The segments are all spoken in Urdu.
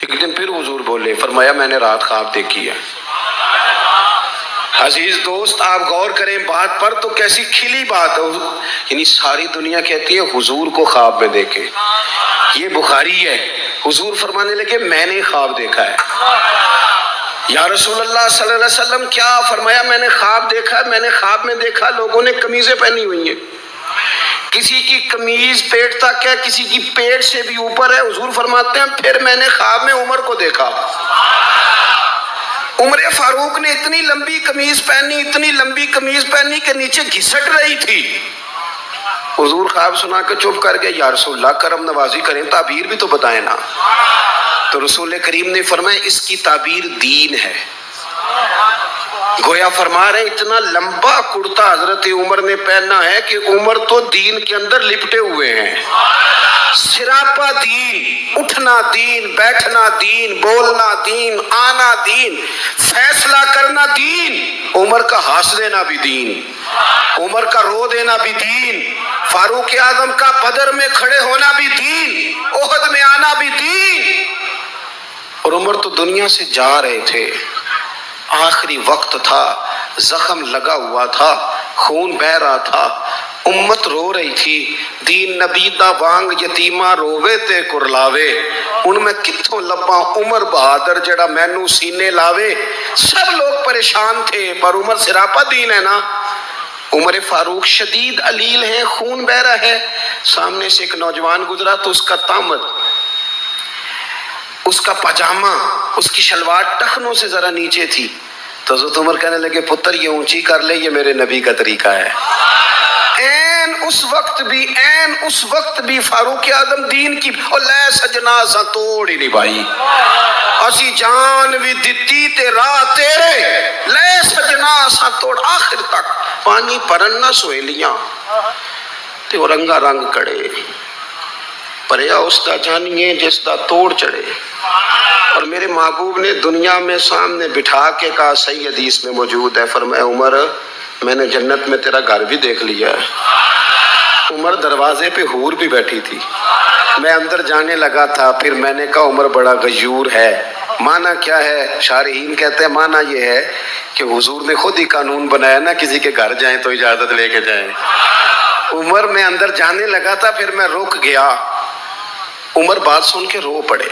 ایک دن پھر حضور بولے، فرمایا میں نے رات خواب دیکھی ہے۔ عزیز دوست آپ غور کریں بات پر، تو کیسی کھلی بات ہے، یعنی ساری دنیا کہتی ہے حضور کو خواب میں دیکھے۔ یہ بخاری ہے، حضور فرمانے لگے میں نے خواب دیکھا ہے۔ یا رسول اللہ صلی اللہ علیہ وسلم کیا؟ فرمایا میں نے خواب دیکھا ہے، میں نے خواب میں دیکھا لوگوں نے قمیضیں پہنی ہوئی ہیں، کسی کی قمیض پیٹ تک ہے، کسی کی پیٹ سے بھی اوپر ہے۔ حضور فرماتے ہیں پھر میں نے خواب میں عمر کو دیکھا، عمر فاروق نے اتنی لمبی قمیض پہنی، اتنی لمبی قمیض پہنی کہ نیچے گھسٹ رہی تھی۔ حضور خواب سنا کے چپ کر گئے، یا رسول اللہ کرم نوازی کریں، تعبیر بھی تو بتائیں نا۔ تو رسول کریم نے فرمایا اس کی تعبیر دین ہے۔ گویا فرما رہے اتنا لمبا کرتا حضرت عمر نے پہنا ہے کہ عمر تو دین کے اندر لپٹے ہوئے ہیں۔ سراپا دین، اٹھنا دین، بیٹھنا دین، بولنا دین، آنا دین، فیصلہ کرنا دین، عمر کا ہنس دینا بھی دین، عمر کا رو دینا بھی دین، فاروق اعظم کا بدر میں کھڑے ہونا بھی دین، احد میں آنا بھی دین۔ اور عمر تو دنیا سے جا رہے تھے، آخری وقت تھا، زخم لگا ہوا تھا، خون بہ رہا تھا، امت رو رہی تھی۔ دین نبی دا وانگ یتیمہ رووے تے کرلاوے، ان میں کتھوں لباں عمر بہادر جڑا مینوں سینے لاوے۔ سب لوگ پریشان تھے، پر عمر سراپا دین ہے نا۔ عمر فاروق شدید علیل ہے، خون بہ رہا ہے، سامنے سے ایک نوجوان گزرا تو اس کا تامد، اس کا پاجامہ، اس کی شلوار ٹخنوں سے ذرا نیچے تھی، تو حضرت عمر کہنے لگے پتر یہ اونچی کر لے، یہ میرے نبی کا طریقہ ہے۔ اس وقت بھی فاروق اعظم دین کی اور لے سجنا سا توڑ ہی نہیں بھائی، اسی جان بھی دتی تے راہ تیرے، لے سجنا سا توڑ، آخر تک پانی پرن نہ سویلیاں تے وہ رنگا رنگ کڑے، پریا اس دا جانیے جس دا توڑ چڑھے۔ اور میرے محبوب نے دنیا میں سامنے بٹھا کے کہا، صحیح حدیث میں موجود ہے، فرمایا عمر میں نے جنت میں تیرا گھر بھی دیکھ لیا ہے۔ عمر دروازے پہ حور بھی بیٹھی تھی، میں اندر جانے لگا تھا، پھر میں نے کہا عمر بڑا غیور ہے۔ معنی کیا ہے؟ شارحین کہتے ہیں معنی یہ ہے کہ حضور نے خود ہی قانون بنایا نا کسی کے گھر جائیں تو اجازت لے کے جائیں۔ عمر میں اندر جانے لگا تھا، پھر میں رک گیا۔ عمر بات سن کے رو پڑے۔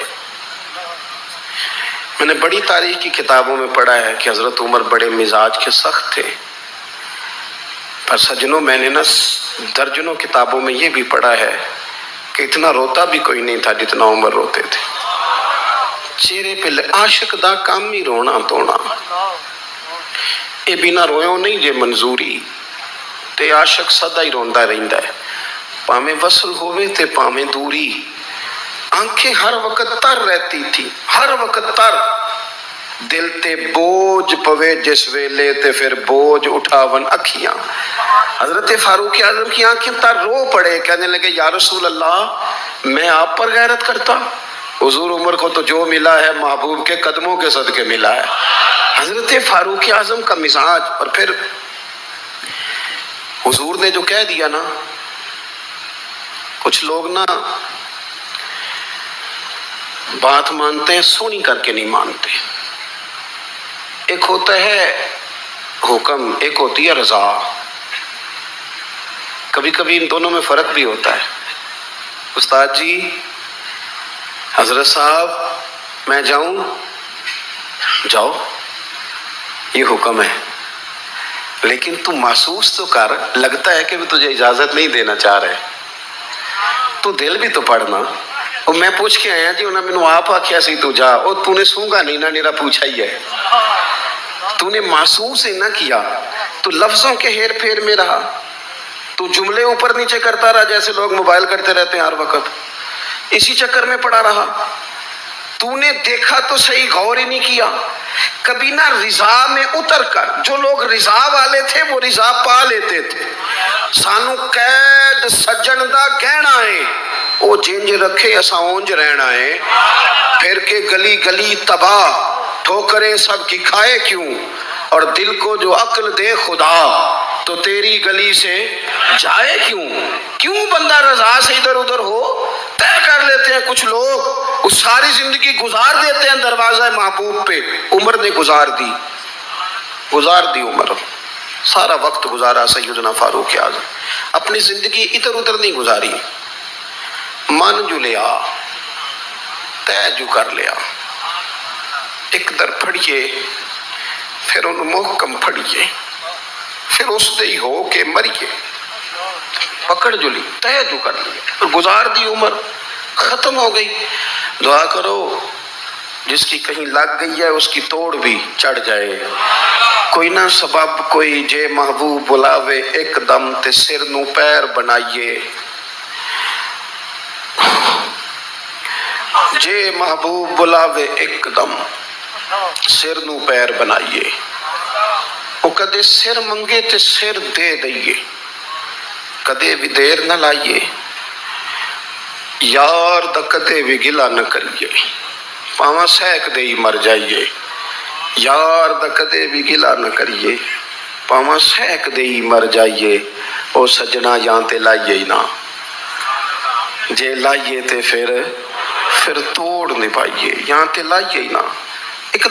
میں نے بڑی تاریخ کی کتابوں میں پڑھا ہے کہ حضرت عمر بڑے مزاج کے سخت تھے، پر سجنوں میں نے نا درجنوں کتابوں میں یہ بھی پڑھا ہے کہ اتنا روتا بھی کوئی نہیں تھا جتنا عمر روتے تھے۔ چہرے پہ عاشق دا کام ہی رونا تونا، اے بنا رویوں نہیں جے منظوری، تے عاشق سدا ہی روندا رہندا ہے، پاویں وصل ہووے تے پاویں دوری۔ آنکھیں ہر وقت تر رہتی تھی، ہر وقت تر، دل تے بوجھ پوے جس ویلے تے پھر بوجھ اٹھاون اکھیاں۔ حضرت فاروق اعظم کی آنکھیں تر رو پڑے، کہنے لگے یا رسول اللہ میں آپ پر غیرت کرتا؟ حضور عمر کو تو جو ملا ہے محبوب کے قدموں کے صدقے ملا ہے۔ حضرت فاروق اعظم کا مزاج، اور پھر حضور نے جو کہہ دیا نا، کچھ لوگ نا بات مانتے ہیں سونی کر کے نہیں مانتے۔ ایک ہوتا ہے حکم، ایک ہوتی ہے رضا، کبھی کبھی ان دونوں میں فرق بھی ہوتا ہے۔ استاد جی، حضرت صاحب میں جاؤں؟ جاؤ، یہ حکم ہے، لیکن تم محسوس تو کر، لگتا ہے کہ وہ تجھے اجازت نہیں دینا چاہ رہے، تو دل بھی تو پڑھنا۔ اور میں پوچھ کے آیا جی انہوں نے مینوں آپ آکھیا سی تو جا، اور تو نے سونگا نہیں نہ نیرا پوچھا ہی ہے، تو نے محسوس ہی نہ کیا، تو لفظوں کے ہیر پھیر میں رہا، تو جملے اوپر نیچے کرتا رہا جیسے لوگ موبائل کرتے رہتے ہیں ہر وقت، اسی چکر میں پڑا رہا۔ تو نے دیکھا تو صحیح، غور ہی نہیں کیا۔ کبھی نہ رضا میں اتر کر، جو لوگ رضا والے تھے وہ رضا پا لیتے تھے۔ سانو قید سجن دا گہنا ہے، او جنج رکھے اسا اونج رہنا ہے، پھر کے گلی گلی تباہ، ٹھوکریں سب کی کھائے کیوں، اور دل کو جو عقل دے خدا تو تیری گلی سے جائے کیوں۔ کیوں بندہ رضا سے ادھر ادھر ہو؟ طے کر لیتے ہیں کچھ لوگ، وہ ساری زندگی گزار دیتے ہیں دروازہ محبوب پہ. عمر نے گزار دی عمر، سارا وقت گزارا سیدنا فاروق اعظم. اپنی زندگی ادھر ادھر نہیں گزاری، مان جو لیا، طے جو کر لیا. ایک در پھڑیے پھر ان محکم پھڑیے، پھر اس دے ہو کے مریے. پکڑ جو لی، طے جو کر لیا اور گزار دی عمر، ختم ہو گئی. دعا کرو جس کی کہیں لگ گئی ہے اس کی توڑ بھی چڑھ جائے. کوئی نہ سبب کوئی جے محبوب بلاوے ایک دم تے سر نو پیر بنائیے. جے محبوب بلاوے ایک دم سر نو پیر بنائیے. وہ کدے سر منگے تے سر دے دئیے، کدے بھی دیر نہ لائیے. یار دا کدے بھی گلا نہ کریے، پاواں سیک دے ہی مر جائیے. یار دا کدے بھی گلا نہ کریے، پاواں سیک دے ہی مر جائیے. او سجنا یہاں تے لائیے ہی نہ، جے لائیے تے پھر توڑ نہیں پائیے. یہاں تے لائیے ہی نہ. ایک